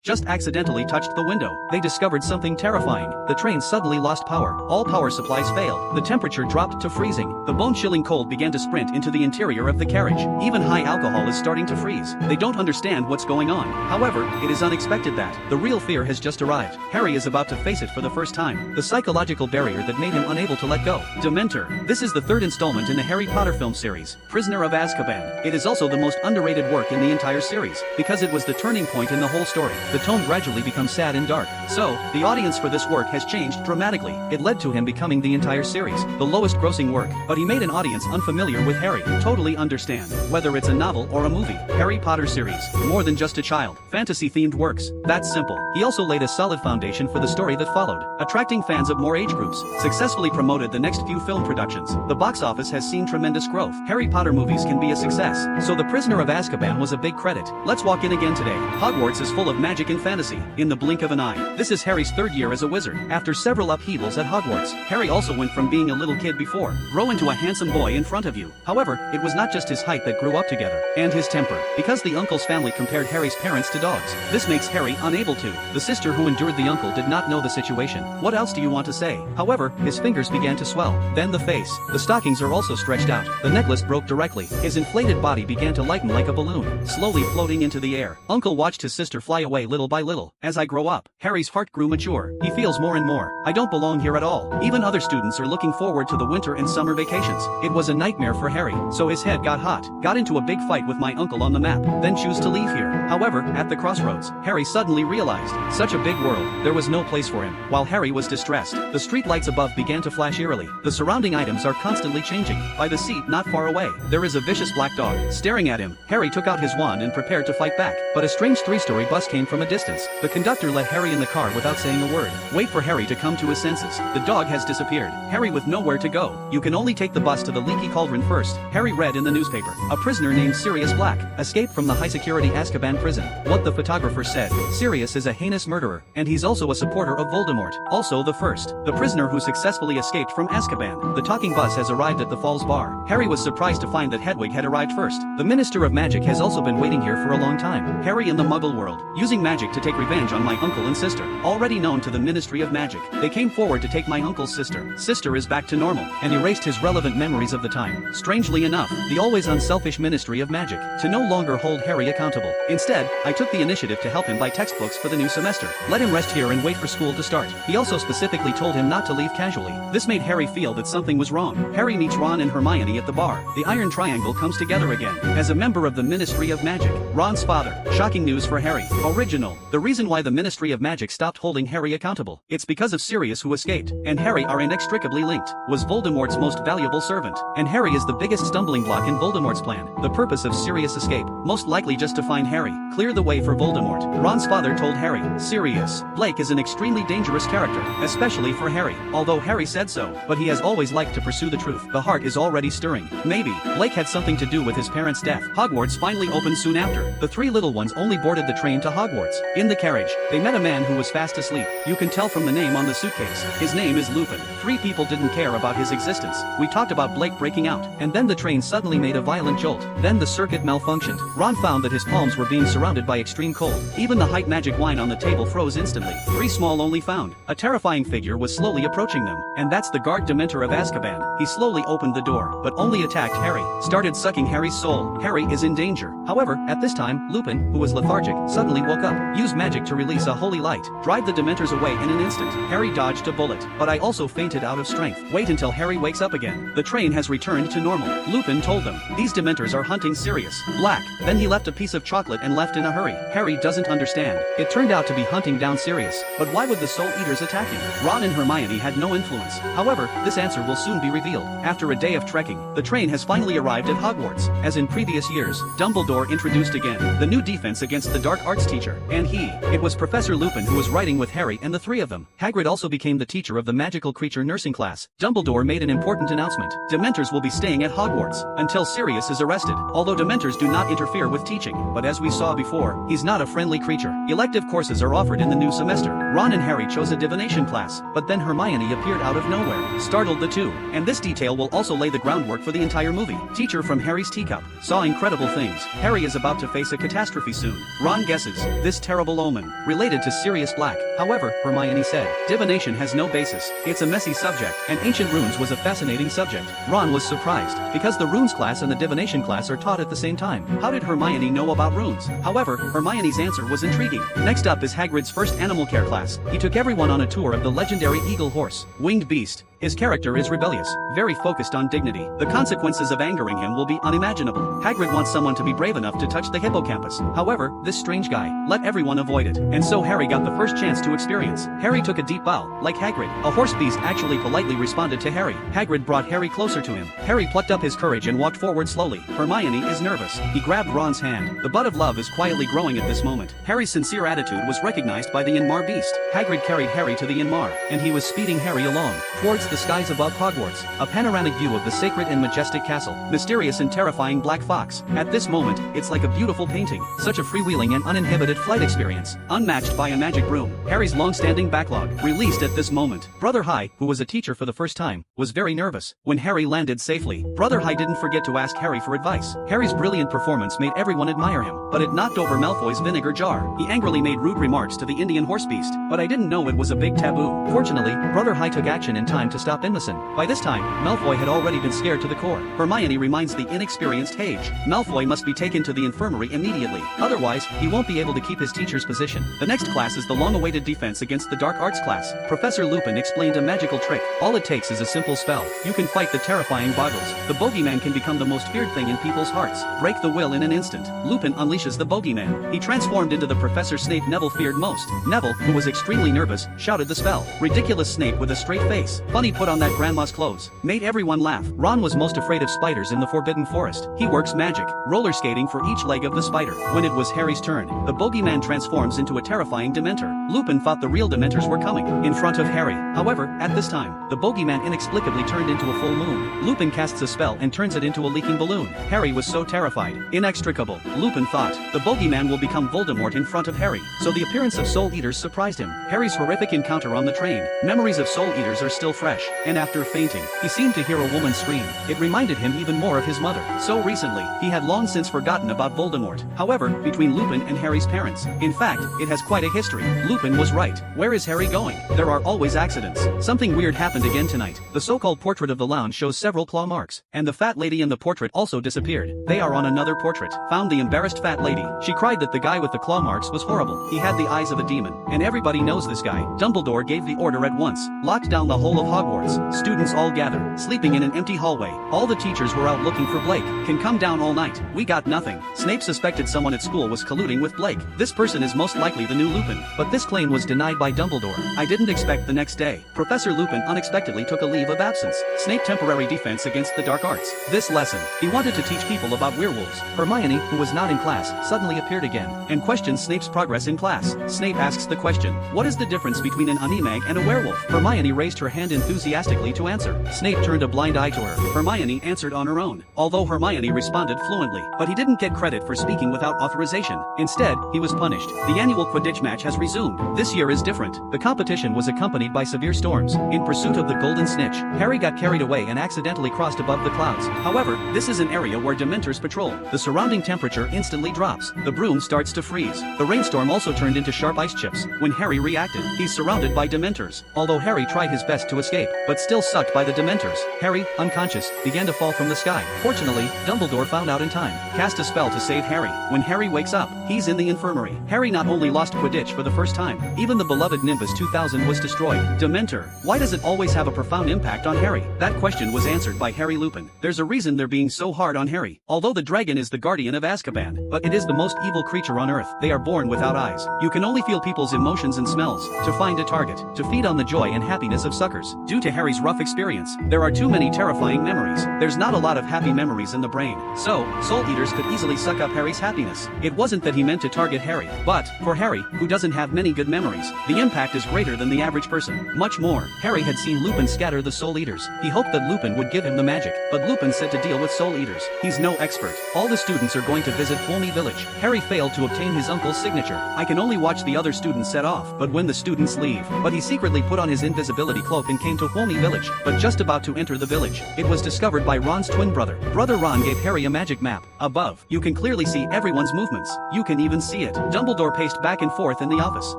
just accidentally touched the window. They discovered something terrifying. The train suddenly lost power. All power supplies failed. The temperature dropped to freezing. The bone-chilling cold began to sprint into the interior of the carriage. Even high alcohol is starting to freeze. They don't understand what's going on. However, it is unexpected that the real fear has just arrived. Harry is about to face it for the first time. The psychological barrier that made him unable to let go. Dementor. This is the third installment in the Harry Potter film series, Prisoner of Azkaban. It is also the most underrated work in the entire series, because it was the turning point in the whole story. The tone gradually becomes sad and dark. So, the audience for this work has changed dramatically. It led to him becoming the entire series, the lowest grossing work, but he made an audience unfamiliar with Harry totally understand. Whether it's a novel or a movie, Harry Potter series, more than just a child, fantasy-themed works. That's simple. He also laid a solid foundation for the story that followed, attracting fans of more age groups, successfully promoted the next few film productions. The box office has seen tremendous growth. Harry Potter movies can be a success, so The Prisoner of Azkaban was a big credit. Let's walk in again today. Hogwarts is full of magic and fantasy, in the blink of an eye. This is Harry's third year as a wizard. After several upheavals at Hogwarts, Harry also went from being a little kid before, grow into a handsome boy in front of you. However, it was not just his height that grew up together, and his temper, because the uncle's family compared Harry's parents to dogs. This makes Harry unable to. The sister who endured the uncle did not know the situation. What else do you want to say? However, his fingers began to swell. Then the face. The stockings are also stretched out. The necklace broke directly. His inflated body began to lighten like a balloon, slowly floating into the air. Uncle watched his sister fly away little by little. As I grow up, Harry's heart grew mature. He feels more and more. I don't belong here at all. Even other students are looking forward to the winter and summer vacations. It was a nightmare for Harry, so his head got hot. Got into a big fight with my uncle on the map, then choose to leave here. However, at the crossroads, Harry suddenly realized, such a big world, there was no place for him. While Harry was distressed, the street lights above began to flash eerily. The surrounding items are constantly changing. By the seat not far away, there is a vicious black dog, staring at him. Harry took out his wand and prepared to fight back, but a strange three-story bus came from a distance. The conductor let Harry in the car without saying a word. Wait for Harry to come to his senses. The dog has disappeared. Harry with nowhere to go. You can only take the bus to the Leaky Cauldron first. Harry read in the newspaper. A prisoner named Sirius Black escaped from the high-security Azkaban prison. What the photographer said. Sirius is a heinous murderer, and he's also a supporter of Voldemort. Also the first. The prisoner who successfully escaped from Azkaban. The talking bus has arrived at the Falls Bar. Harry was surprised to find that Hedwig had arrived first. The Minister of Magic has also been waiting here for a long time. Harry in the Muggle world, using magic to take revenge on my uncle and sister, already known to the Ministry of Magic. They came forward to take my uncle's sister. Sister is back to normal, and erased his relevant memories of the time. Strangely enough, the always unselfish Ministry of Magic, to no longer hold Harry accountable. Instead, I took the initiative to help him buy textbooks for the new semester. Let him rest here and wait for school to start. He also specifically told him not to leave casually. This made Harry feel that something was wrong. Harry meets Ron and Hermione at the bar. The Iron Triangle comes together again. As a member of the Ministry of Magic, Ron's father. Shocking news for Harry. Original. The reason why the Ministry of Magic stopped holding Harry accountable. It's because of Sirius who escaped, and Harry are inextricably linked. Was Voldemort's most valuable servant, and Harry is the biggest stumbling block in Voldemort's plan. The purpose of Sirius' escape, most likely just to find Harry, clear the way for Voldemort. Ron's father told Harry, Sirius Blake is an extremely dangerous character, especially for Harry. Although Harry said so, but he has always liked to pursue the truth. The heart is already stirring. Maybe Blake had something to do with his parents' death. Hogwarts finally opened soon after. The three little ones only boarded the train to Hogwarts. In the carriage, they met a man who was fast asleep. You can tell from the name on the suitcase. His name is Lupin. Three people didn't care about his existence. We talked about Blake breaking out, and then the train suddenly made a violent jolt. Then the circuit malfunctioned. Ron found that his palms were being surrounded by extreme cold. Even the height magic wine on the table froze instantly. Three small only found. A terrifying figure was slowly approaching them, and that's the guard Dementor of Azkaban. He slowly opened the door, but only attacked Harry. Started sucking Harry's soul. Harry is in danger. However, at this time, Lupin, who was lethargic, suddenly woke up. Used magic to release a holy light. Drive the Dementors away in an instant. Harry dodged a bullet, but I also fainted out of strength. Wait until Harry wakes up again. The train has returned to normal. Lupin told them, these Dementors are hunting Sirius Black. Then he left a piece of chocolate and left in a hurry. Harry doesn't understand. It turned out to be hunting down Sirius. But why would the Soul Eaters attack him? Ron and Hermione had no influence. However, this answer will soon be revealed. After a day of trekking, the train has finally arrived at Hogwarts. As in previous years, Dumbledore introduced again the new defense against the dark arts teacher, and it was Professor Lupin who was writing with Harry and the three of them. Hagrid also became the teacher of the magical creature nursing class. Dumbledore made an important announcement. Dementors will be staying at Hogwarts until Sirius is arrested. Although Dementors do not interfere with teaching, but as we saw before, he's not a friendly creature. Elective courses are offered in the new semester. Ron and Harry chose a divination class, but then Hermione appeared out of nowhere, startled the two. And this detail will also lay the groundwork for the entire movie. Teacher from Harry's teacup saw incredible things. Harry is about to face a catastrophe soon. Ron guesses, this this terrible omen, related to Sirius Black. However, Hermione said, divination has no basis. It's a messy subject, and ancient runes was a fascinating subject. Ron was surprised, because the runes class and the divination class are taught at the same time. How did Hermione know about runes? However, Hermione's answer was intriguing. Next up is Hagrid's first animal care class. He took everyone on a tour of the legendary eagle horse, winged beast. His character is rebellious, very focused on dignity. The consequences of angering him will be unimaginable. Hagrid wants someone to be brave enough to touch the hippocampus. However, this strange guy let everyone avoid it. And so Harry got the first chance to experience. Harry took a deep bow, like Hagrid. A horse beast actually politely responded to Harry. Hagrid brought Harry closer to him. Harry plucked up his courage and walked forward slowly. Hermione is nervous. He grabbed Ron's hand. The bud of love is quietly growing at this moment. Harry's sincere attitude was recognized by the Inmar beast. Hagrid carried Harry to the Inmar, and he was speeding Harry along, towards the skies above Hogwarts. A panoramic view of the sacred and majestic castle. Mysterious and terrifying Black Fox. At this moment, it's like a beautiful painting. Such a freewheeling and uninhibited flight experience. Unmatched by a magic broom. Harry's long-standing backlog, released at this moment. Brother High, who was a teacher for the first time, was very nervous. When Harry landed safely, Brother High didn't forget to ask Harry for advice. Harry's brilliant performance made everyone admire him, but it knocked over Malfoy's vinegar jar. He angrily made rude remarks to the Indian horse beast, but I didn't know it was a big taboo. Fortunately, Brother High took action in time to stop Inmison. By this time, Malfoy had already been scared to the core. Hermione reminds the inexperienced Hage, Malfoy must be taken to the infirmary immediately, otherwise, he won't be able to keep his teacher's position. The next class is the long-awaited defense against the dark arts class. Professor Lupin explained a magical trick. All it takes is a simple spell. You can fight the terrifying Boggles. The bogeyman can become the most feared thing in people's hearts. Break the will in an instant. Lupin unleashes the bogeyman. He transformed into the Professor Snape Neville feared most. Neville, who was extremely nervous, shouted the spell. Ridiculous Snape with a straight face. Funny put on that grandma's clothes. Made everyone laugh. Ron was most afraid of spiders in the Forbidden Forest. He works magic, roller skating for each leg of the spider. When it was Harry's turn, the bogeyman transforms into a terrifying Dementor. Lupin thought the real Dementors were coming, in front of Harry. However, at this time, the bogeyman inexplicably turned into a full moon. Lupin casts a spell and turns it into a leaking balloon. Harry was so terrified. Inextricable. Lupin thought, the bogeyman will become Voldemort in front of Harry. So the appearance of Soul Eaters surprised him. Harry's horrific encounter on the train. Memories of Soul Eaters are still fresh, and after fainting, he seemed to hear a woman scream. It reminded him even more of his mother. So recently, he had long since forgotten about Voldemort. However, between Lupin and Harry's parents, in fact, it has quite a history. Lupin was right. Where is Harry going? There are always accidents. Something weird happened again tonight. The so-called portrait of the lounge shows several claw marks, and the fat lady in the portrait also disappeared. They are on another portrait. Found the embarrassed fat lady. She cried that the guy with the claw marks was horrible. He had the eyes of a demon, and everybody knows this guy. Dumbledore gave the order at once. Locked down the whole of Hogwarts. Students all gathered, sleeping in an empty hallway. All the teachers were out looking for Blake. Can come down all night. We got nothing. Snape suspected someone at school was colluding with Blake. This person is most likely the new Lupin, but this claim was denied by Dumbledore. I didn't expect the next day. Professor Lupin unexpectedly took a leave of absence. Snape temporary defense against the dark arts. This lesson, he wanted to teach people about werewolves. Hermione, who was not in class, suddenly appeared again, and questions Snape's progress in class. Snape asks the question, what is the difference between an animag and a werewolf? Hermione raised her hand enthusiastically to answer. Snape turned a blind eye to her. Hermione answered on her own, although Hermione responded fluently. But he didn't get credit for speaking without authorization. Instead, he was punished. The annual Quidditch match has resumed. This year is different. The competition was accompanied by severe storms. In pursuit of the golden snitch, Harry got carried away and accidentally crossed above the clouds. However, this is an area where Dementors patrol. The surrounding temperature instantly drops. The broom starts to freeze. The rainstorm also turned into sharp ice chips. When Harry reacted, he's surrounded by Dementors. Although Harry tried his best to escape, but still sucked by the Dementors. Harry, unconscious, began to fall from the sky. Fortunately, Dumbledore found out in time. Cast a spell to save Harry. When Harry wakes up, he's in the infirmary. Harry not only lost Quidditch for the first time, even the beloved Nimbus 2000 was destroyed. Dementor. Why does it always have a profound impact on Harry? That question was answered by Harry Lupin. There's a reason they're being so hard on Harry. Although the dragon is the guardian of Azkaban, but it is the most evil creature on earth. They are born without eyes. You can only feel people's emotions and smells. To find a target. To feed on the joy and happiness of suckers. Due to Harry's rough experience, there are too many terrifying memories. There's not a lot of happy memories in the brain. So, Soul Eaters could easily suck up Harry's happiness. It wasn't that he meant to target Harry, but, for Harry, who doesn't have many good memories, the impact is greater than the average person. Much more. Harry had seen Lupin scatter the Soul Eaters. He hoped that Lupin would give him the magic, but Lupin said to deal with Soul Eaters. He's no expert. All the students are going to visit Fulmy Village. Harry failed to obtain his uncle's signature. I can only watch the other students set off, but when the students leave, but he secretly put on his invisibility cloak and came came to Holme Village, but just about to enter the village, it was discovered by Ron's twin brother. Brother Ron gave Harry a magic map. Above, you can clearly see everyone's movements. You can even see it. Dumbledore paced back and forth in the office.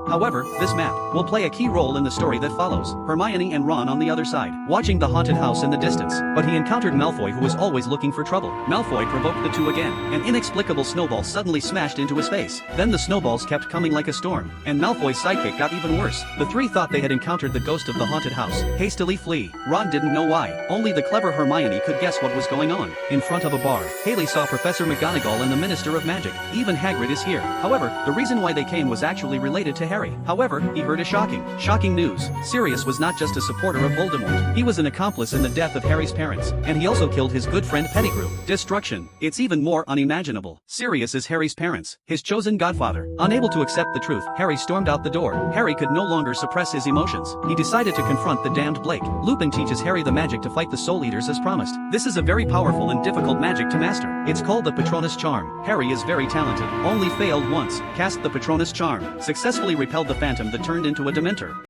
However, this map will play a key role in the story that follows. Hermione and Ron on the other side, watching the haunted house in the distance. But he encountered Malfoy, who was always looking for trouble. Malfoy provoked the two again. An inexplicable snowball suddenly smashed into his face. Then the snowballs kept coming like a storm, and Malfoy's sidekick got even worse. The three thought they had encountered the ghost of the haunted house. Hastily flee. Ron didn't know why. Only the clever Hermione could guess what was going on. In front of a bar, Haley saw Professor McGonagall and the Minister of Magic. Even Hagrid is here. However, the reason why they came was actually related to Harry. However, he heard a shocking news. Sirius was not just a supporter of Voldemort. He was an accomplice in the death of Harry's parents, and he also killed his good friend Pettigrew. Destruction. It's even more unimaginable. Sirius is Harry's parents, his chosen godfather. Unable to accept the truth, Harry stormed out the door. Harry could no longer suppress his emotions. He decided to confront the damned Blake. Lupin teaches Harry the magic to fight the Soul Eaters as promised. This is a very powerful and difficult magic to master. It's called the Patronus Charm. Harry is very talented. Only failed once. Cast the Patronus Charm. Successfully repelled the phantom that turned into a Dementor.